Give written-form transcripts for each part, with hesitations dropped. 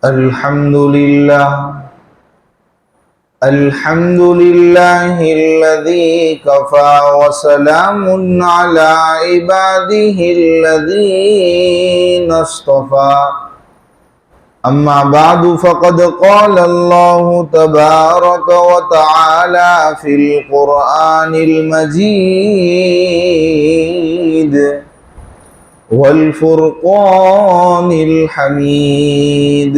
الحمد لله الذي كفى وسلام على عباده الذين اصطفى أما بعد فقد قال الله تبارك وتعالى في القرآن المجيد والفرقان الحميد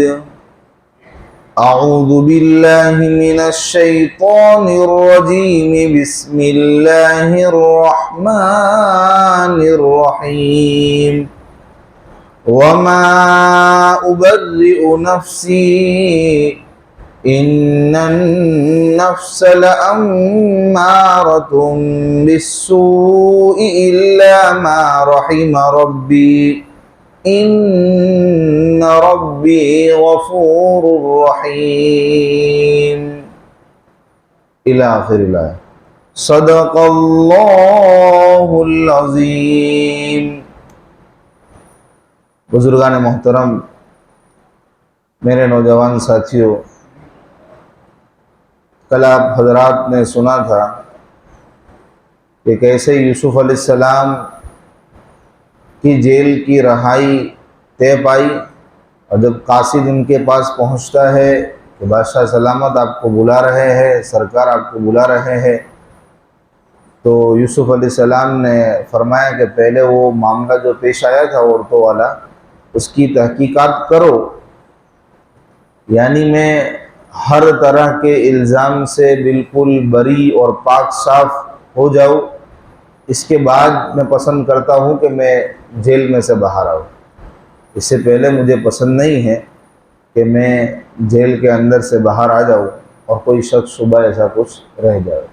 أعوذ بالله من الشيطان الرجيم بسم الله الرحمن الرحيم وما أبرئ نفسي إن النفس لأمارة بالسوء إلا ما رحم ربي إن ربي غفور رحيم إلى آخر الآية صدق الله العظيم۔ بزرگان محترم، میرے نوجوان ساتھیوں، کل آپ حضرات نے سنا تھا کہ کیسے یوسف علیہ السلام کی جیل کی رہائی طے پائی، اور جب قاصد ان کے پاس پہنچتا ہے کہ بادشاہ سلامت آپ کو بلا رہے ہیں، سرکار آپ کو بلا رہے ہیں، تو یوسف علیہ السلام نے فرمایا کہ پہلے وہ معاملہ جو پیش آیا تھا عورتوں والا، اس کی تحقیقات کرو، یعنی میں ہر طرح کے الزام سے بالکل بری اور پاک صاف ہو جاؤں، اس کے بعد میں پسند کرتا ہوں کہ میں جیل میں سے باہر آؤں۔ اس سے پہلے مجھے پسند نہیں ہے کہ میں جیل کے اندر سے باہر آ جاؤں اور کوئی شخص صبح ایسا کچھ رہ جائے۔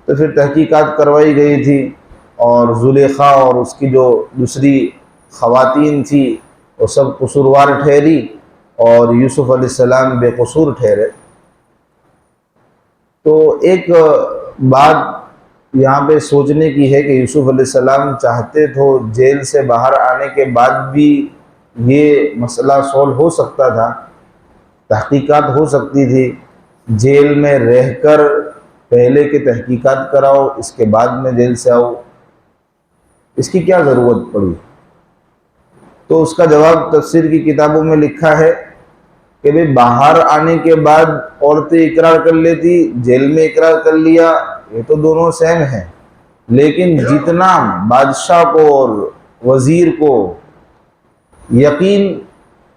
تو پھر تحقیقات کروائی گئی تھی، اور زلیخا اور اس کی جو دوسری خواتین تھی وہ سب قصوروار ٹھہری، اور یوسف علیہ السلام بے قصور ٹھہرے۔ تو ایک بات یہاں پہ سوچنے کی ہے کہ یوسف علیہ السلام چاہتے تو جیل سے باہر آنے کے بعد بھی یہ مسئلہ سولو ہو سکتا تھا، تحقیقات ہو سکتی تھی، جیل میں رہ کر پہلے کی تحقیقات کراؤ، اس کے بعد میں جیل سے آؤ، اس کی کیا ضرورت پڑی؟ تو اس کا جواب تفسیر کی کتابوں میں لکھا ہے کہ بھئی باہر آنے کے بعد عورتیں اقرار کر لیتی، جیل میں اقرار کر لیا، یہ تو دونوں سیم ہیں، لیکن جتنا بادشاہ کو اور وزیر کو یقین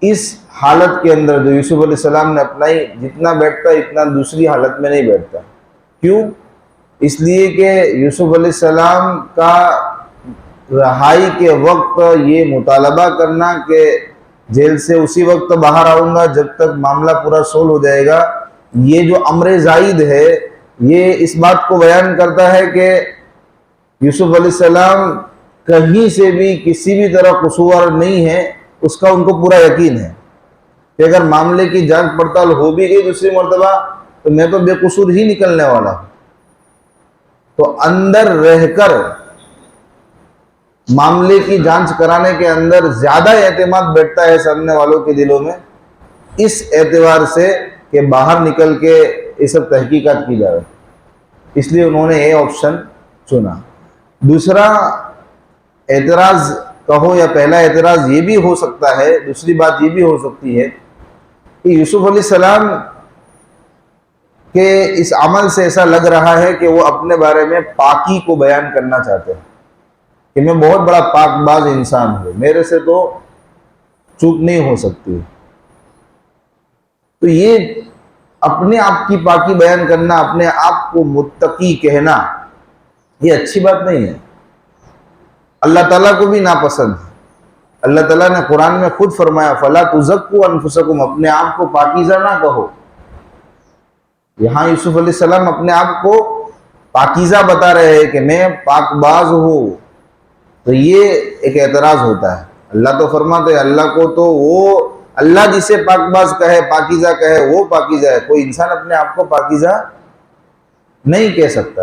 اس حالت کے اندر جو یوسف علیہ السلام نے اپنائی، جتنا بیٹھتا اتنا دوسری حالت میں نہیں بیٹھتا۔ کیوں؟ اس لیے کہ یوسف علیہ السلام کا رہائی کے وقت یہ مطالبہ کرنا کہ جیل سے اسی وقت باہر آؤں گا جب تک معاملہ پورا سولو ہو جائے گا، یہ جو امر زائد ہے، یہ اس بات کو بیان کرتا ہے کہ یوسف علیہ السلام کہیں سے بھی کسی بھی طرح قصور نہیں ہے، اس کا ان کو پورا یقین ہے کہ اگر معاملے کی جانچ پڑتال ہو بھی گئی دوسری مرتبہ تو میں تو بے قصور ہی نکلنے والا ہوں۔ تو اندر رہ کر معاملے کی جانچ کرانے کے اندر زیادہ اعتماد بیٹھتا ہے سامنے والوں کے دلوں میں، اس اعتبار سے کہ باہر نکل کے یہ سب تحقیقات کی جائے، اس لیے انہوں نے یہ آپشن چنا۔ دوسرا اعتراض کہو یا پہلا اعتراض یہ بھی ہو سکتا ہے، دوسری بات یہ بھی ہو سکتی ہے کہ یوسف علیہ السلام کے اس عمل سے ایسا لگ رہا ہے کہ وہ اپنے بارے میں پاکی کو بیان کرنا چاہتے ہیں کہ میں بہت بڑا پاک باز انسان ہوں، میرے سے تو چوک نہیں ہو سکتی۔ تو یہ اپنے آپ کی پاکی بیان کرنا، اپنے آپ کو متقی کہنا، یہ اچھی بات نہیں ہے، اللہ تعالیٰ کو بھی ناپسند ہے۔ اللہ تعالیٰ نے قرآن میں خود فرمایا فَلَا تُزَكُّوا أَنفُسَكُمْ، اپنے آپ کو پاکیزہ نہ کہو۔ یہاں یوسف علیہ السلام اپنے آپ کو پاکیزہ بتا رہے ہیں کہ میں پاک باز ہوں، تو یہ ایک اعتراض ہوتا ہے۔ اللہ تو فرماتے ہیں اللہ کو تو وہ اللہ جسے پاک باز کہے، پاکیزہ کہے، وہ پاکیزہ ہے، کوئی انسان اپنے آپ کو پاکیزہ نہیں کہہ سکتا۔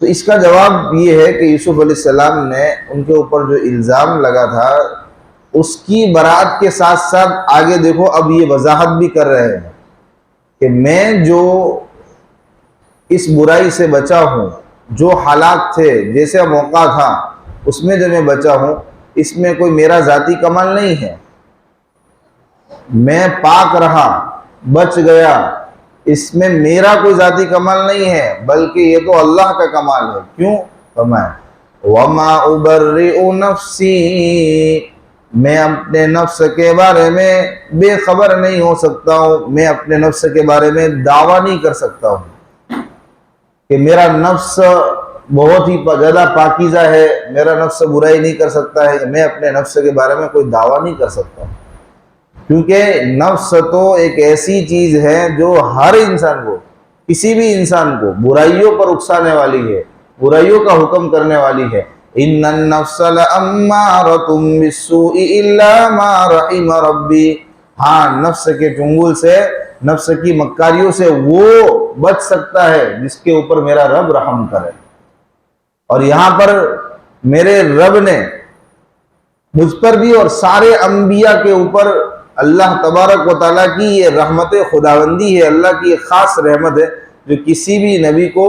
تو اس کا جواب یہ ہے کہ یوسف علیہ السلام نے ان کے اوپر جو الزام لگا تھا اس کی برات کے ساتھ ساتھ آگے دیکھو اب یہ وضاحت بھی کر رہے ہیں کہ میں جو اس برائی سے بچا ہوں، جو حالات تھے، جیسے موقع تھا، اس میں جو میں بچا ہوں، اس میں کوئی میرا ذاتی کمال نہیں ہے، میں پاک رہا، بچ گیا، اس میں میرا کوئی ذاتی کمال نہیں ہے، بلکہ یہ تو اللہ کا کمال ہے۔ کیوں؟ فرمایا وَمَا أُبَرِّئُ نَفْسِي، میں اپنے نفس کے بارے میں بے خبر نہیں ہو سکتا ہوں، میں اپنے نفس کے بارے میں دعویٰ نہیں کر سکتا ہوں کہ میرا نفس بہت ہی زیادہ پاکیزہ ہے، میرا نفس برائی نہیں کر سکتا ہے، میں اپنے نفس کے بارے میں کوئی دعویٰ نہیں کر سکتا ہوں، کیونکہ نفس تو ایک ایسی چیز ہے جو ہر انسان کو، کسی بھی انسان کو برائیوں پر اکسانے والی ہے، برائیوں کا حکم کرنے والی ہے۔ ان النفس لامارۃ بالسوء الا ما رحم ربی، ہاں نفس کے چنگل سے، نفس کی مکاریوں سے وہ بچ سکتا ہے جس کے اوپر میرا رب رحم کرے۔ اور یہاں پر میرے رب نے مجھ پر بھی اور سارے انبیاء کے اوپر، اللہ تبارک و تعالیٰ کی یہ رحمت خداوندی ہے، اللہ کی یہ خاص رحمت ہے جو کسی بھی نبی کو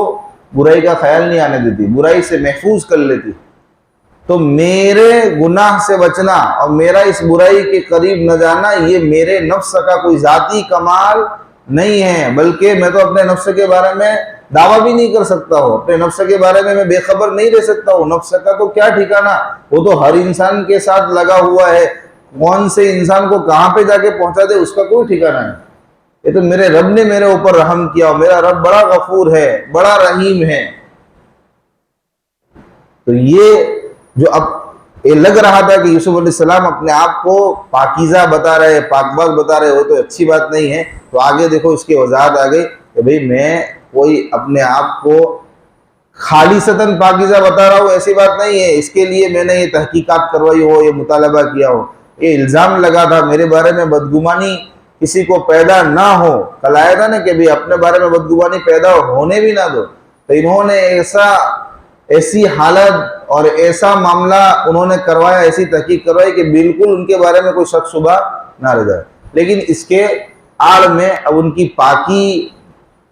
برائی کا خیال نہیں آنے دیتی، برائی سے محفوظ کر لیتی۔ تو میرے گناہ سے بچنا اور میرا اس برائی کے قریب نہ جانا، یہ میرے نفس کا کوئی ذاتی کمال نہیں ہے، بلکہ میں تو اپنے نفس کے بارے میں دعویٰ بھی نہیں کر سکتا ہوں، اپنے نفس کے بارے میں بے خبر نہیں رہ سکتا ہوں۔ نفس کا تو کیا ٹھکانہ، وہ تو ہر انسان کے ساتھ لگا ہوا ہے، کون سے انسان کو کہاں پہ جا کے پہنچا دے اس کا کوئی ٹھکانہ نہیں۔ یہ تو میرے رب نے میرے اوپر رحم کیا، اور میرا رب بڑا غفور ہے، بڑا رحیم ہے۔ تو یہ جو اب یہ لگ رہا تھا کہ یوسف علیہ السلام اپنے آپ کو پاکیزہ بتا رہے، پاک باز بتا رہے، وہ تو اچھی بات نہیں ہے۔ تو آگے دیکھو اس کی وضاحت آ گئی کہ بھئی میں کوئی اپنے آپ کو خالصتاً پاکیزہ بتا رہا ہوں، ایسی بات نہیں ہے، اس کے لیے میں نے یہ تحقیقات کروائی ہو، یہ مطالبہ کیا ہو، یہ الزام لگا تھا میرے بارے میں بدگمانی کسی کو پیدا نہ ہو۔ کل آیا تھا نا کہ بھی اپنے بارے میں بدگمانی پیدا ہونے بھی نہ دو، تو انہوں نے ایسی حالت اور ایسا معاملہ انہوں نے کروایا، ایسی تحقیق کروائی کہ بالکل ان کے بارے میں کوئی شک شبہ نہ رہ جائے۔ لیکن اس کے آڑ میں اب ان کی پاکی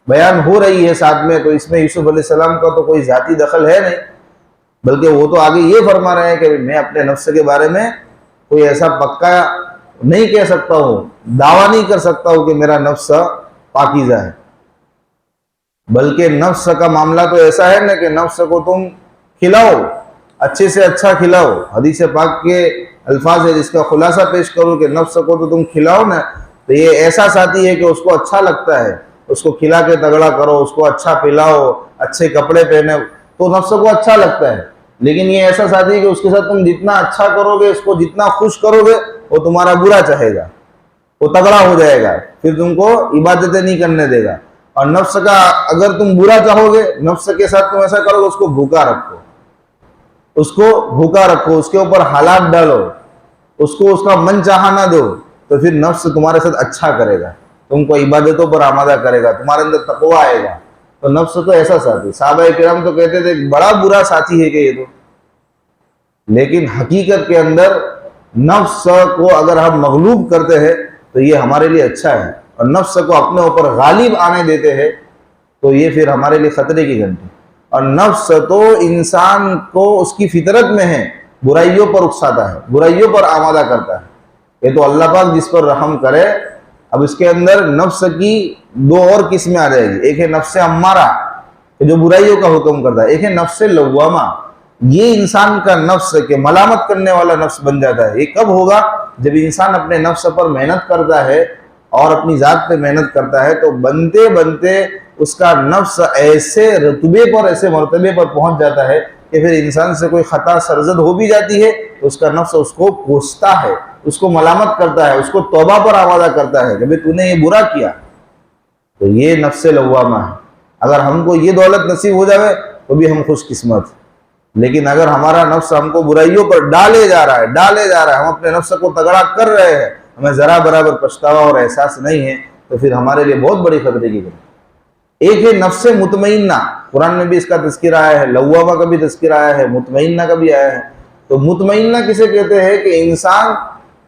بیان ہو رہی ہے ساتھ میں، تو اس میں یوسف علیہ السلام کا تو کوئی ذاتی دخل ہے نہیں، بلکہ وہ تو آگے یہ فرما رہے ہیں کہ میں اپنے نفس کے بارے میں کوئی ایسا پکا نہیں کہہ سکتا ہوں، دعویٰ نہیں کر سکتا ہوں کہ میرا نفس پاکیزہ ہے، بلکہ نفس کا معاملہ تو ایسا ہے نا کہ نفس کو تم کھلاؤ، اچھے سے اچھا کھلاؤ۔ حدیث پاک کے الفاظ ہے جس کا خلاصہ پیش کرو کہ نفس کو تو تم کھلاؤ نا، تو یہ ایسا ساتھی ہے کہ اس کو اچھا لگتا ہے، اس کو کھلا کے تگڑا کرو، اس کو اچھا پلاؤ، اچھے کپڑے پہنے، تو نفس کو اچھا لگتا ہے۔ لیکن یہ ایسا ساتھی ہے کہ اس کے ساتھ تم جتنا اچھا کرو گے، اس کو جتنا خوش کرو گے، وہ تمہارا برا چاہے گا، وہ تگڑا ہو جائے گا، پھر تم کو عبادتیں نہیں کرنے دے گا۔ اور نفس کا اگر تم برا چاہو گے، نفس کے ساتھ تم ایسا کرو گے، اس کو بھوکا رکھو، اس کو بھوکا رکھو، اس کے اوپر حالات ڈالو، اس کو اس کا من چاہا نہ دو، تو پھر نفس تمہارے ساتھ اچھا کرے گا، تم کو عبادتوں پر آمادہ کرے گا، تمہارے اندر تقویٰ آئے گا۔ تو نفس تو ایسا ساتھی، صحابہ کرام تو کہتے تھے بڑا برا ساتھی ہے کہ یہ تو، لیکن حقیقت کے اندر نفس کو اگر ہم مغلوب کرتے ہیں تو یہ ہمارے لیے اچھا ہے، اور نفس کو اپنے اوپر غالب آنے دیتے ہیں تو یہ پھر ہمارے لیے خطرے کی گھنٹی۔ اور نفس تو انسان کو اس کی فطرت میں ہے، برائیوں پر اکساتا ہے، برائیوں پر آمادہ کرتا ہے۔ یہ تو اللہ پاک جس پر رحم کرے۔ اب اس کے اندر نفس کی دو اور قسمیں آ جائے گی، ایک ہے نفس امارہ جو برائیوں کا حکم کرتا ہے، ایک ہے نفس لوامہ، یہ انسان کا نفس کہ ملامت کرنے والا نفس بن جاتا ہے۔ یہ کب ہوگا؟ جب انسان اپنے نفس پر محنت کرتا ہے اور اپنی ذات پہ محنت کرتا ہے، تو بنتے بنتے اس کا نفس ایسے رتبے پر، ایسے مرتبے پر پہنچ جاتا ہے کہ پھر انسان سے کوئی خطا سرزد ہو بھی جاتی ہے تو اس کا نفس اس کو کوستا ہے، اس کو ملامت کرتا ہے، اس کو توبہ پر آمادہ کرتا ہے کہ بھئی تو نے یہ برا کیا۔ تو یہ نفس لوامہ ہے۔ اگر ہم کو یہ دولت نصیب ہو جائے تو بھی ہم خوش قسمت، لیکن اگر ہمارا نفس ہم کو برائیوں پر ڈالے جا رہا ہے، ہم اپنے نفس کو تگڑا کر رہے ہیں، ہمیں ذرا برابر پچھتاوا اور احساس نہیں ہے، تو پھر ہمارے لیے بہت بڑی خطرے کی بات۔ ایک ہے نفس مطمئنہ، قرآن میں بھی اس کا تذکرہ آیا ہے، لوامہ کا بھی تذکرہ آیا ہے، مطمئنہ کا بھی آیا ہے۔ تو مطمئنہ کسے کہتے ہیں کہ انسان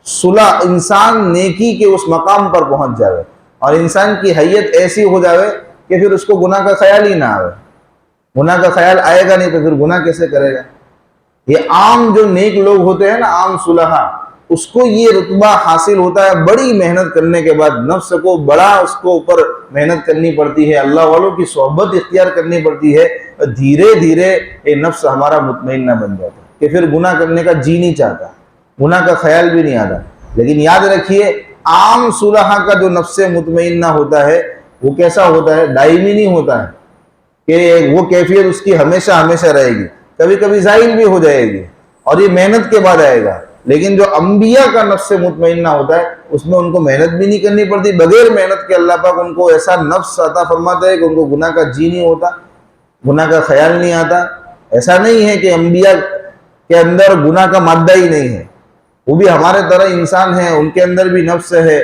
صلح انسان نیکی کے اس مقام پر پہنچ جاوے اور انسان کی حیت ایسی ہو جاوے کہ پھر اس کو گناہ کا خیال ہی نہ آوے. گناہ کا خیال آئے گا نہیں تو پھر گناہ کیسے کرے گا؟ یہ عام جو نیک لوگ ہوتے ہیں نا، عام صلحاء، اس کو یہ رتبہ حاصل ہوتا ہے بڑی محنت کرنے کے بعد. نفس کو بڑا اس کو اوپر محنت کرنی پڑتی ہے، اللہ والوں کی صحبت اختیار کرنی پڑتی ہے، دھیرے دھیرے یہ نفس ہمارا مطمئنہ بن جاتا ہے کہ پھر گناہ کرنے کا جی نہیں چاہتا، گناہ کا خیال بھی نہیں آتا. لیکن یاد رکھیے، عام صلحاء کا جو نفس مطمئنہ ہوتا ہے وہ کیسا ہوتا ہے؟ دائمی نہیں ہوتا ہے کہ وہ کیفیت اس کی ہمیشہ ہمیشہ رہے گی، کبھی کبھی زائل بھی ہو جائے گی اور یہ محنت کے بعد آئے گا. لیکن جو انبیاء کا نفس مطمئنہ ہوتا ہے اس میں ان کو محنت بھی نہیں کرنی پڑتی، بغیر محنت کے اللہ پاک ان کو ایسا نفس عطا فرماتا ہے کہ ان کو گناہ کا جی نہیں ہوتا، گناہ کا خیال نہیں آتا. ایسا نہیں ہے کہ انبیاء کے اندر گناہ کا مادہ ہی نہیں ہے، وہ بھی ہمارے طرح انسان ہیں، ان کے اندر بھی نفس ہے،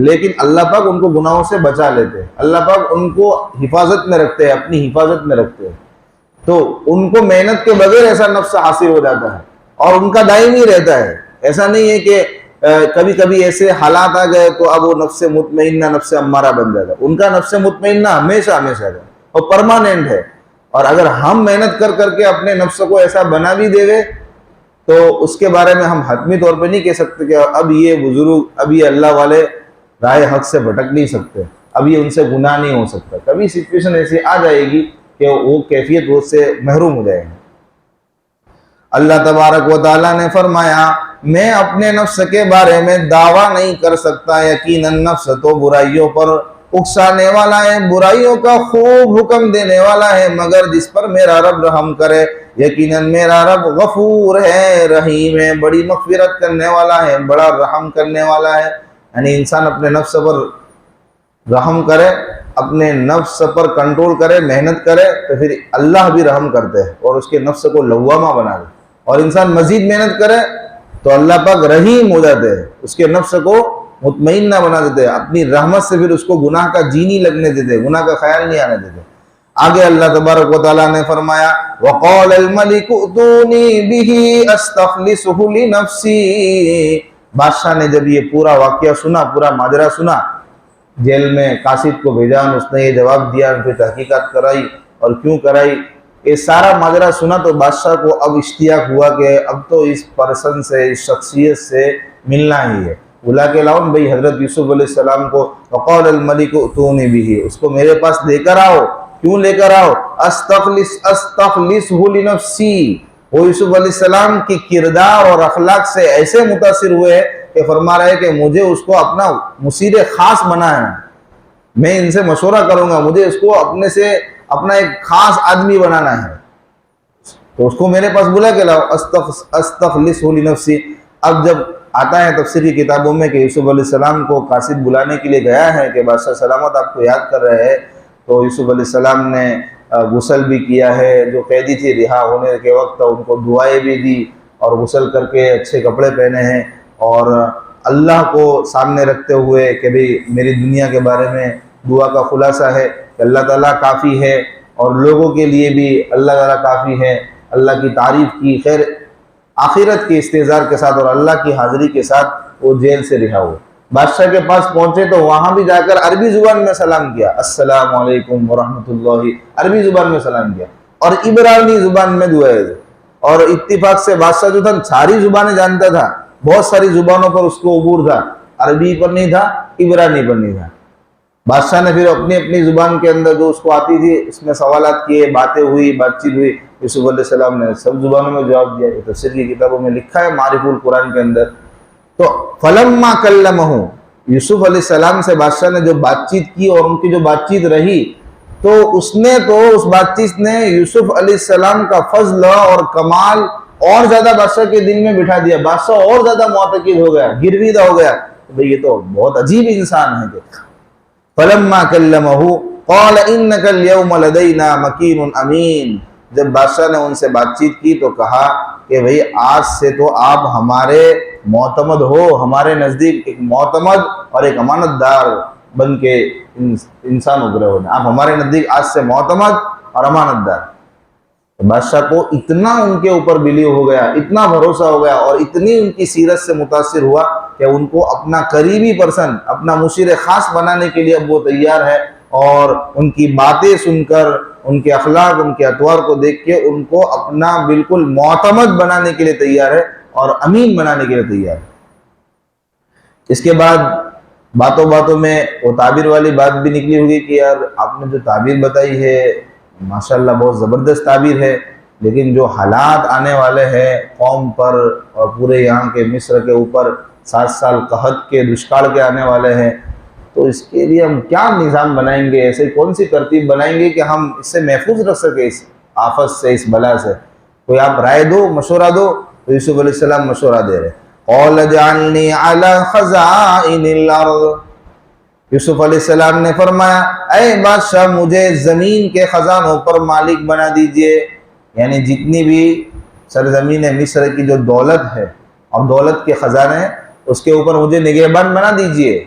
لیکن اللہ پاک ان کو گناہوں سے بچا لیتے ہیں، اللہ پاک ان کو حفاظت میں رکھتے ہیں، اپنی حفاظت میں رکھتے ہیں. تو ان کو محنت کے بغیر ایسا نفس حاصل ہو جاتا ہے اور ان کا دائمی رہتا ہے. ایسا نہیں ہے کہ کبھی کبھی ایسے حالات آ گئے تو اب وہ نفس مطمئنہ نفس امارہ بن جائے گا. ان کا نفس مطمئنہ ہمیشہ ہمیشہ ہے اور پرماننٹ ہے. اور اگر ہم محنت کر کر کے اپنے نفس کو ایسا بنا بھی دے تو اس کے بارے میں ہم حتمی طور پہ نہیں کہہ سکتے کہ اب یہ بزرگ، اب یہ اللہ والے راہ حق سے بھٹک نہیں سکتے، اب یہ ان سے گناہ نہیں ہو سکتا. کبھی سچویشن ایسی آ جائے گی کہ وہ کیفیت وہ سے محروم ہو جائے گا. اللہ تبارک و تعالیٰ نے فرمایا، میں اپنے نفس کے بارے میں دعویٰ نہیں کر سکتا، یقیناً نفس تو برائیوں پر اکسانے والا ہے، برائیوں کا خوب حکم دینے والا ہے، مگر جس پر میرا رب رحم کرے. یقیناً میرا رب غفور ہے، رحیم ہے، بڑی مغفرت کرنے والا ہے، بڑا رحم کرنے والا ہے. یعنی انسان اپنے نفس پر رحم کرے، اپنے نفس پر کنٹرول کرے، محنت کرے تو پھر اللہ بھی رحم کرتے ہیں اور اس کے نفس کو لوامہ بنا دے. اور انسان مزید محنت کرے تو اللہ پاک رحیم ہو جاتے ہیں، اس کے نفس کو مطمئنہ بنا دیتے ہیں، اپنی رحمت سے پھر اس کو گناہ کا جی نہیں لگنے دیتے، گناہ کا خیال نہیں آنے دیتے. آگے اللہ تبارک و تعالیٰ نے فرمایا، وَقَالَ الْمَلِكُ ائْتُونِي بِهِ أَسْتَخْلِصُهُ لِنَفْسِي. بادشاہ نے جب یہ پورا واقعہ سنا، پورا ماجرا سنا، جیل میں قاصد کو بھیجا، اس نے یہ جواب دیا، پھر تحقیقات کرائی اور کیوں کرائی، یہ سارا ماجرا سنا تو بادشاہ کو اب اشتیاق ہوا کہ اب تو اس پرسن سے، اس شخصیت سے ملنا ہی ہے. بلا کے لاؤ بھئی حضرت یوسف علیہ السلام کو. وقال الملک ائتونی بہ، اس کو میرے پاس لے کر آؤ. کیوں لے کر آؤ؟ استخلصہ لنفسی. وہ یوسف علیہ السلام کی کردار اور اخلاق سے ایسے متاثر ہوئے کہ فرما رہے کہ مجھے اس کو اپنا مصیر خاص بنانا ہے، میں ان سے مشورہ کروں گا، مجھے اس کو اپنے سے اپنا ایک خاص آدمی بنانا ہے. تو اس کو میرے پاس بلا کے لاؤ. استخلصہ لنفسی. اب جب آتا ہے تفسیر کی کتابوں میں کہ یوسف علیہ السلام کو قاصد بلانے کے لیے گیا ہے کہ بادشاہ سلامت آپ کو یاد کر رہے ہیں، تو یوسف علیہ السلام نے غسل بھی کیا ہے، جو قیدی تھی رہا ہونے کے وقت ان کو دعائیں بھی دی اور غسل کر کے اچھے کپڑے پہنے ہیں اور اللہ کو سامنے رکھتے ہوئے کہ بھئی میری دنیا کے بارے میں دعا کا خلاصہ ہے کہ اللہ تعالیٰ کافی ہے اور لوگوں کے لیے بھی اللہ تعالیٰ کافی ہے. اللہ کی تعریف کی، خیر آخرت کے استحضار کے ساتھ اور اللہ کی حاضری کے ساتھ وہ جیل سے رہا ہوئے. بادشاہ کے پاس پہنچے تو وہاں بھی جا کر عربی زبان میں سلام کیا، السلام علیکم ورحمۃ اللہ، عربی زبان میں سلام کیا اور عبرانی زبان میں دعائیں دی. اور اتفاق سے بادشاہ جو تھا ساری زبانیں جانتا تھا، بہت ساری زبانوں پر اس کو عبور تھا، عربی پر نہیں تھا، عبرانی پر نہیں تھا. بادشاہ نے پھر اپنی اپنی زبان کے اندر جو اس کو آتی تھی اس میں سوالات کیے، باتیں ہوئی، بات چیت ہوئی. یوسف علیہ السلام نے سب زبانوں میں جواب دیا. یہ تفسیر کی کتابوں میں لکھا ہے، معارف القرآن کے اندر. تو فلما کلمہ، یوسف علیہ السلام سے بادشاہ نے جو بات چیت کی اور ان کی جو بات چیت رہی تو اس بات چیت نے یوسف علیہ السلام کا فضل اور کمال اور زیادہ بادشاہ کے دل میں بٹھا دیا. بادشاہ اور زیادہ معتقد ہو گیا، گرویدہ ہو گیا، بھئی یہ تو بہت عجیب انسان ہے. فلما کلمہ قال انک اليوم لدینا مکین امین. جب بادشاہ نے ان سے بات چیت کی تو کہا کہ بھئی آج سے تو آپ ہمارے معتمد ہو، ہمارے نزدیک ایک معتمد اور ایک امانت دار بن کے انسان ابھرے ہو، آپ ہمارے نزدیک آج سے معتمد اور امانت دار. بادشاہ کو اتنا ان کے اوپر بلیو ہو گیا، اتنا بھروسہ ہو گیا اور اتنی ان کی سیرت سے متاثر ہوا کہ ان کو اپنا قریبی پرسن، اپنا مشیر خاص بنانے کے لیے اب وہ تیار ہے، اور ان کی باتیں سن کر، ان کے اخلاق، ان کے اطوار کو دیکھ کے ان کو اپنا بالکل معتمد بنانے کے لیے تیار ہے اور امین بنانے کے لیے تیار ہے۔ اس کے بعد باتوں باتوں میں وہ تعبیر والی بات بھی نکلی ہوگی کہ یار آپ نے جو تعبیر بتائی ہے ماشاءاللہ بہت زبردست تعبیر ہے، لیکن جو حالات آنے والے ہیں قوم پر اور پورے یہاں کے مصر کے اوپر 7 سال قحط کے دشکال کے آنے والے ہیں، تو اس کے لیے ہم کیا نظام بنائیں گے، ایسے کون سی ترتیب بنائیں گے کہ ہم اس سے محفوظ رکھ سکیں، اس آفت سے، اس بلا سے، کوئی آپ رائے دو، مشورہ دو۔ تو یوسف علیہ السلام مشورہ دے رہے، قال اجعلنی علی خزائن الارض، یوسف علیہ السلام نے فرمایا اے بادشاہ مجھے زمین کے خزانوں پر مالک بنا دیجئے، یعنی جتنی بھی سرزمین مصر کی جو دولت ہے اور دولت کے خزانے ہیں اس کے اوپر مجھے نگہبان بنا دیجئے،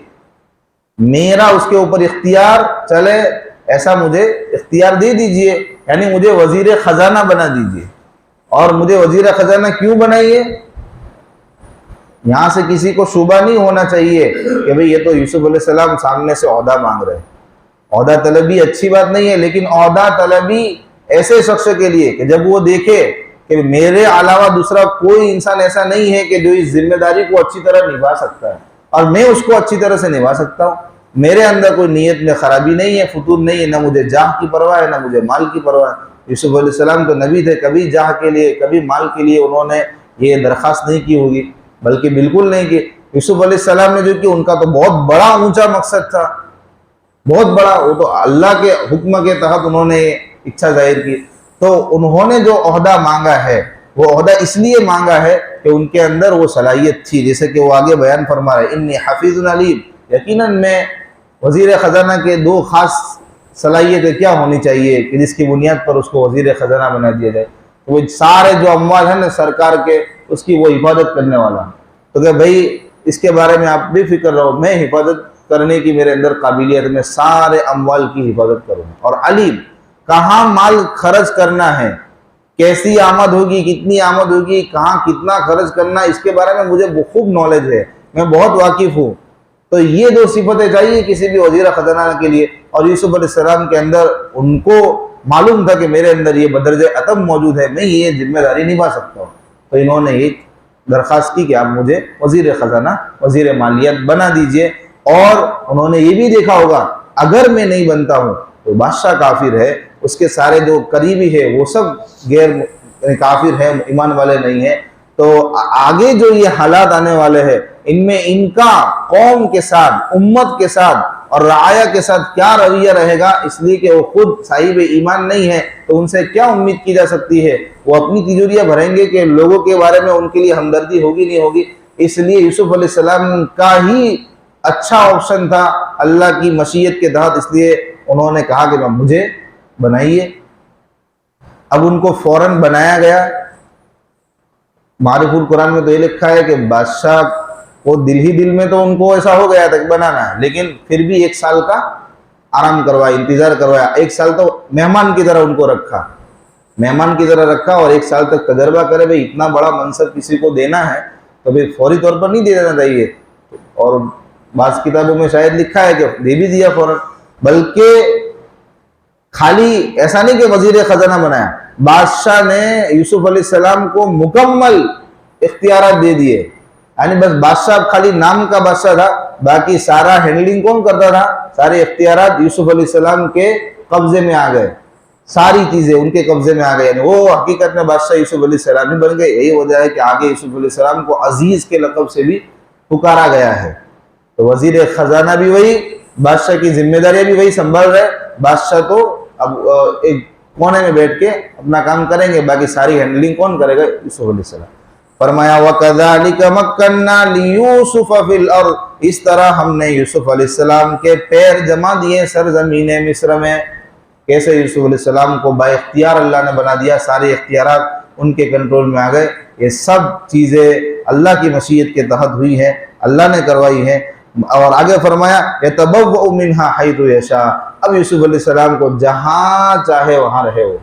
میرا اس کے اوپر اختیار چلے، ایسا مجھے اختیار دے دیجئے، یعنی مجھے وزیر خزانہ بنا دیجئے۔ اور مجھے وزیر خزانہ کیوں بنائیے؟ یہاں سے کسی کو شبہ نہیں ہونا چاہیے کہ بھئی یہ تو یوسف علیہ السلام سامنے سے عہدہ مانگ رہے ہیں۔ عہدہ طلبی اچھی بات نہیں ہے، لیکن عہدہ طلبی ایسے شخص کے لیے کہ جب وہ دیکھے کہ میرے علاوہ دوسرا کوئی انسان ایسا نہیں ہے کہ جو اس ذمہ داری کو اچھی طرح نبھا سکتا ہے اور میں اس کو اچھی طرح سے نبھا سکتا ہوں، میرے اندر کوئی نیت میں خرابی نہیں ہے، فتور نہیں ہے، نہ مجھے جاہ کی پرواہ ہے نہ مجھے مال کی پرواہ ہے۔ یوسف علیہ السلام تو نبی تھے، کبھی جاہ کے لیے کبھی مال کے لیے انہوں نے یہ درخواست نہیں کی ہوگی، بلکہ بالکل نہیں کی۔ یوسف علیہ السلام نے جو کہ ان کا تو بہت بڑا اونچا مقصد تھا، بہت بڑا، وہ تو اللہ کے حکم کے تحت انہوں نے اچھا ظاہر کی، تو انہوں نے جو عہدہ مانگا ہے وہ عہدہ اس لیے مانگا ہے کہ ان کے اندر وہ صلاحیت تھی، جیسے کہ وہ آگے بیان فرما رہے انی حفیظ علیم، یقیناً میں وزیر خزانہ کے دو خاص صلاحیتیں کیا ہونی چاہیے کہ جس کی بنیاد پر اس کو وزیر خزانہ بنا دیا جائے، وہ سارے جو اموال ہیں نا سرکار کے اس کی وہ حفاظت کرنے والا، تو کہ بھائی اس کے بارے میں آپ بھی فکر رہو، میں حفاظت کرنے کی میرے اندر قابلیت، میں سارے اموال کی حفاظت کروں گا، اور علیم کہاں مال خرچ کرنا ہے، کیسی آمد ہوگی، کتنی آمد ہوگی، کہاں کتنا خرچ کرنا، اس کے بارے میں مجھے خوب نالج ہے، میں بہت واقف ہوں۔ تو یہ دو صفتیں چاہیے کسی بھی وزیر خزانہ کے لیے، اور یوسف علیہ السلام کے اندر ان کو معلوم تھا کہ میرے اندر یہ بدرجہ عتم موجود ہے، میں یہ ذمہ داری نبھا سکتا ہوں، تو انہوں نے یہ درخواست کی کہ آپ مجھے وزیر خزانہ، وزیر مالیات بنا دیجئے۔ اور انہوں نے یہ بھی دیکھا ہوگا اگر میں نہیں بنتا ہوں تو بادشاہ کافر ہے، اس کے سارے جو قریبی ہے وہ سب غیر کافر ہیں، ایمان والے نہیں ہیں، تو آگے جو یہ حالات آنے والے ہیں ان میں ان کا قوم کے ساتھ، امت کے ساتھ اور رعایا کے ساتھ کیا رویہ رہے گا، اس لیے کہ وہ خود صاحب ایمان نہیں ہے تو ان سے کیا امید کی جا سکتی ہے، وہ اپنی تجوریاں بھریں گے کہ لوگوں کے بارے میں ان کے لیے ہمدردی ہوگی نہیں ہوگی۔ اس لیے یوسف علیہ السلام کا ہی اچھا آپشن تھا اللہ کی مشیت کے تحت، اس لیے انہوں نے کہا کہ مجھے بنائیے۔ اب ان کو فوراً بنایا گیا۔ معرف القرآن میں تو یہ لکھا ہے کہ بادشاہ کو دل میں تو ان کو ایسا ہو گیا تھا کہ بنانا ہے، لیکن پھر بھی 1 سال کا آرام کروایا، انتظار کروایا، 1 سال تو مہمان کی طرح ان کو رکھا، مہمان کی طرح رکھا، اور 1 سال تک تجربہ کرے بھئی اتنا بڑا منصب کسی کو دینا ہے تو پھر فوری طور پر نہیں دے دینا چاہیے، اور بعض کتابوں میں شاید لکھا ہے کہ دے بھی دیا فوراً، بلکہ خالی ایسا نہیں کہ وزیر خزانہ بنایا، بادشاہ نے یوسف علیہ السلام کو مکمل اختیارات دے دیے، یعنی بس بادشاہ خالی نام کا بادشاہ تھا، باقی سارا ہینڈلنگ کون کرتا تھا، سارے اختیارات یوسف علیہ السلام کے قبضے میں آ گئے، ساری چیزیں ان کے قبضے میں آ گئے، یعنی وہ حقیقت میں بادشاہ یوسف علیہ السلام ہی بن گئے۔ یہی وجہ ہے کہ آگے یوسف علیہ السلام کو عزیز کے لقب سے بھی پکارا گیا ہے۔ تو وزیر خزانہ بھی وہی، بادشاہ کی ذمہ داریاں بھی وہی سنبھال رہے، بادشاہ تو اب ایک کونے میں بیٹھ کے اپنا کام کریں گے، باقی ساری ہینڈلنگ کون کرے گا، یوسف علیہ السلام۔ فرمایا وَكَذَلِكَ مَكَّنَّا لِيُوسُفَ فِي الْأَرْضِ، اس طرح ہم نے یوسف علیہ السلام کے پیر جما دیے سرزمین مصر میں۔ کیسے یوسف علیہ السلام کو با اختیار اللہ نے بنا دیا، سارے اختیارات ان کے کنٹرول میں آ گئے۔ یہ سب چیزیں اللہ کی مشیت کے تحت ہوئی ہیں، اللہ نے کروائی ہیں۔ اور آگے فرمایا يَتَبَوَّأُ مِنْهَا حَيْثُ يَشَاءُ، اب یوسف علیہ السلام کو جہاں چاہے وہاں رہے، ہو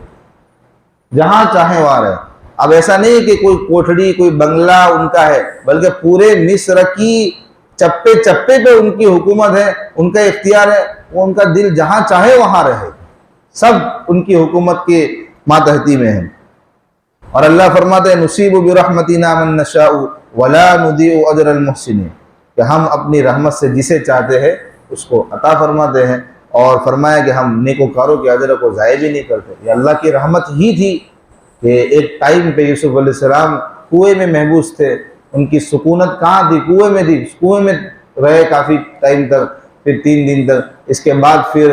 جہاں چاہے وہاں رہے، اب ایسا نہیں ہے کہ کوئی کوٹھڑی کوئی بنگلہ ان کا ہے، بلکہ پورے مصر کی چپے چپے پہ ان کی حکومت ہے، ان کا اختیار ہے، وہ ان کا دل جہاں چاہے وہاں رہے، سب ان کی حکومت کے ماتحتی میں ہیں۔ اور اللہ فرماتے ہیں نصیب برحمتنا من نشاء ولا نضيع اجر المحسنین، کہ ہم اپنی رحمت سے جسے چاہتے ہیں اس کو عطا فرماتے ہیں، اور فرمایا کہ ہم نیکوکاروں کے اجر کو ضائع بھی نہیں کرتے۔ یہ اللہ کی رحمت ہی تھی کہ ایک ٹائم پہ یوسف علیہ السلام کنویں میں محبوس تھے، ان کی سکونت کہاں تھی؟ کنویں میں تھی، کنویں میں رہے کافی ٹائم تک، پھر 3 دن تک، اس کے بعد پھر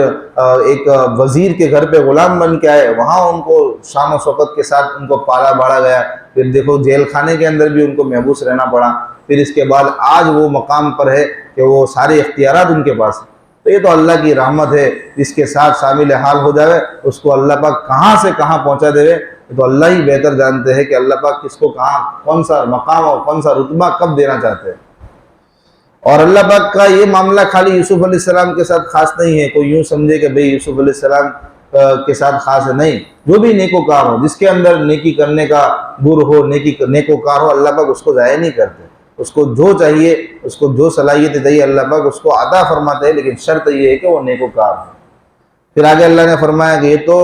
ایک وزیر کے گھر پہ غلام بن کے آئے، وہاں ان کو شان و شوکت کے ساتھ ان کو پالا بڑھا گیا، پھر دیکھو جیل خانے کے اندر بھی ان کو محبوس رہنا پڑا، پھر اس کے بعد آج وہ مقام پر ہے کہ وہ سارے اختیارات ان کے پاس ہیں۔ تو یہ تو اللہ کی رحمت ہے، جس کے ساتھ شامل حال ہو جائے اس کو اللہ پاک کہاں سے کہاں پہنچا دے، یہ تو اللہ ہی بہتر جانتے ہیں کہ اللہ پاک کس کو کہاں کون سا مقام اور کون سا رتبہ کب دینا چاہتے ہیں۔ اور اللہ پاک کا یہ معاملہ خالی یوسف علیہ السلام کے ساتھ خاص نہیں ہے، کوئی یوں سمجھے کہ بھئی یوسف علیہ السلام کے ساتھ خاص ہے، نہیں، جو بھی نیکوکار ہو، جس کے اندر نیکی کرنے کا گر ہو، نیکوکار ہو، اللہ پاک اس کو ضائع نہیں کرتے، اس کو جو چاہیے، اس کو جو صلاحیت چاہیے اللہ پاک اس کو عطا فرماتے ہیں، لیکن شرط یہ ہے کہ وہ نیکوکار ہو۔ پھر آگے اللہ نے فرمایا کہ یہ تو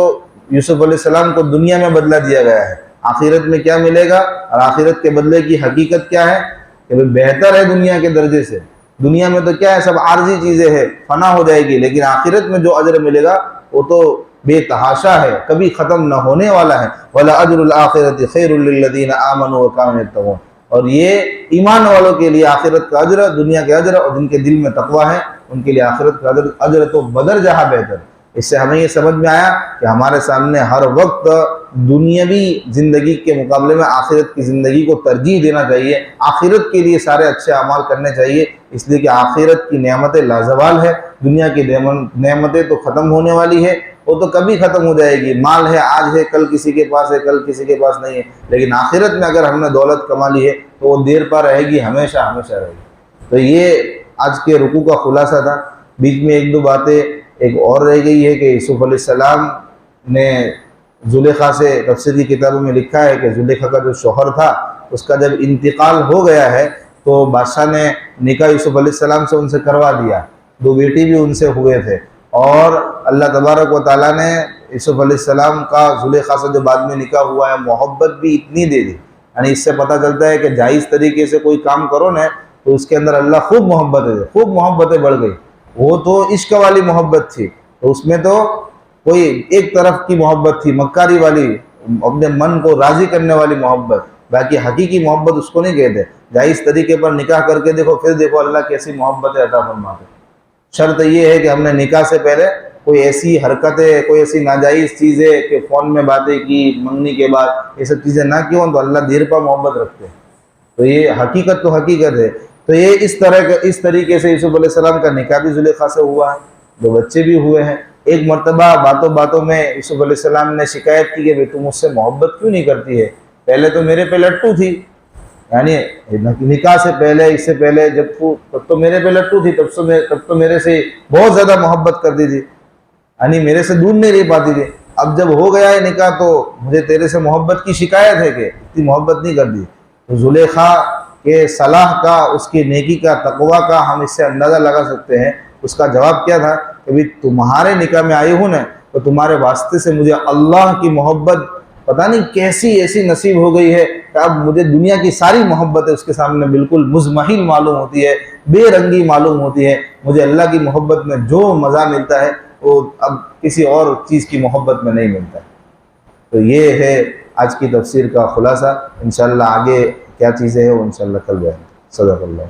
یوسف علیہ السلام کو دنیا میں بدلہ دیا گیا ہے، آخرت میں کیا ملے گا، اور آخرت کے بدلے کی حقیقت کیا ہے کہ بہتر ہے دنیا کے درجے سے۔ دنیا میں تو کیا ہے، سب عارضی چیزیں ہیں، فنا ہو جائے گی، لیکن آخرت میں جو اجر ملے گا وہ تو بے تحاشا ہے، کبھی ختم نہ ہونے والا ہے۔ وَلَأَجْرُ الْآخِرَةِ خَيْرٌ لِّلَّذِينَ آمَنُوا وَكَانُوا يَتَّقُونَ، اور یہ ایمان والوں کے لیے آخرت کا اجر، دنیا کے اجر، اور جن کے دل میں تقوی ہے ان کے لیے آخرت کا اجر تو بدر جہاں بہتر۔ اس سے ہمیں یہ سمجھ میں آیا کہ ہمارے سامنے ہر وقت دنیاوی زندگی کے مقابلے میں آخرت کی زندگی کو ترجیح دینا چاہیے، آخرت کے لیے سارے اچھے اعمال کرنے چاہیے، اس لیے کہ آخرت کی نعمتیں لازوال ہے، دنیا کی نعمتیں تو ختم ہونے والی ہے، وہ تو کبھی ختم ہو جائے گی، مال ہے آج ہے کل کسی کے پاس ہے، کل کسی کے پاس نہیں ہے، لیکن آخرت میں اگر ہم نے دولت کما لی ہے تو وہ دیر پا رہے گی، ہمیشہ ہمیشہ رہے گی۔ تو یہ آج کے رکوع کا خلاصہ تھا۔ بیچ میں 1-2 باتیں ایک اور رہ گئی ہے کہ یوسف علیہ السلام نے زلیخا سے، تفسیر کی کتابوں میں لکھا ہے کہ زلیخا کا جو شوہر تھا اس کا جب انتقال ہو گیا ہے تو بادشاہ نے نکاح یوسف علیہ السلام سے ان سے کروا دیا، 2 بیٹی بھی ان سے ہوئے تھے، اور اللہ تبارک و تعالیٰ نے یوسف علیہ السلام کا زلیخا سے جو بعد میں نکاح ہوا ہے محبت بھی اتنی دے دی، یعنی اس سے پتہ چلتا ہے کہ جائز طریقے سے کوئی کام کرو نا تو اس کے اندر اللہ خوب محبت ہے، خوب محبتیں بڑھ گئی۔ وہ تو عشق والی محبت تھی، تو اس میں تو کوئی ایک طرف کی محبت تھی، مکاری والی، اپنے من کو راضی کرنے والی محبت، باقی حقیقی محبت اس کو نہیں کہتے۔ جائز طریقے پر نکاح کر کے دیکھو، پھر دیکھو اللہ کیسی محبتیں عطا فرماتے۔ شرط یہ ہے کہ ہم نے نکاح سے پہلے کوئی ایسی حرکتیں، کوئی ایسی ناجائز چیزیں کہ فون میں باتیں کی منگنی کے بعد، یہ سب چیزیں نہ کی ہوں تو اللہ دیر پا محبت رکھتے ہیں۔ تو یہ حقیقت تو حقیقت ہے۔ تو یہ اس طریقے سے یوسف علیہ السلام کا نکاح بھی زلیخا سے ہوا ہے، 2 بچے بھی ہوئے ہیں۔ ایک مرتبہ باتوں باتوں میں یوسف علیہ السلام نے شکایت کی کہ تو مجھ سے محبت کیوں نہیں کرتی ہے، پہلے تو میرے پہ لٹو تھی، یعنی نکاح سے پہلے، اس سے پہلے تب تو میرے پہ لٹو تھی، تب تو میرے سے بہت زیادہ محبت کرتی تھی، یعنی میرے سے دور نہیں رہ پاتی تھی، اب جب ہو گیا ہے نکاح تو مجھے تیرے سے محبت کی شکایت ہے کہ اتنی محبت نہیں کرتی۔ تو زلیخا کہ صلاح کا، اس کی نیکی کا، تقوی کا ہم اس سے اندازہ لگا سکتے ہیں۔ اس کا جواب کیا تھا کہ بھی تمہارے نکاح میں آئی ہوں نا تو تمہارے واسطے سے مجھے اللہ کی محبت پتہ نہیں کیسی ایسی نصیب ہو گئی ہے کہ اب مجھے دنیا کی ساری محبتیں اس کے سامنے بالکل مزمحل معلوم ہوتی ہے، بے رنگی معلوم ہوتی ہے۔ مجھے اللہ کی محبت میں جو مزہ ملتا ہے وہ اب کسی اور چیز کی محبت میں نہیں ملتا ہے۔ تو یہ ہے آج کی تفسیر کا خلاصہ۔ انشاءاللہ آگے کیا چیزیں ہیں وہ انشاءاللہ کل بیان۔ صدق اللہ۔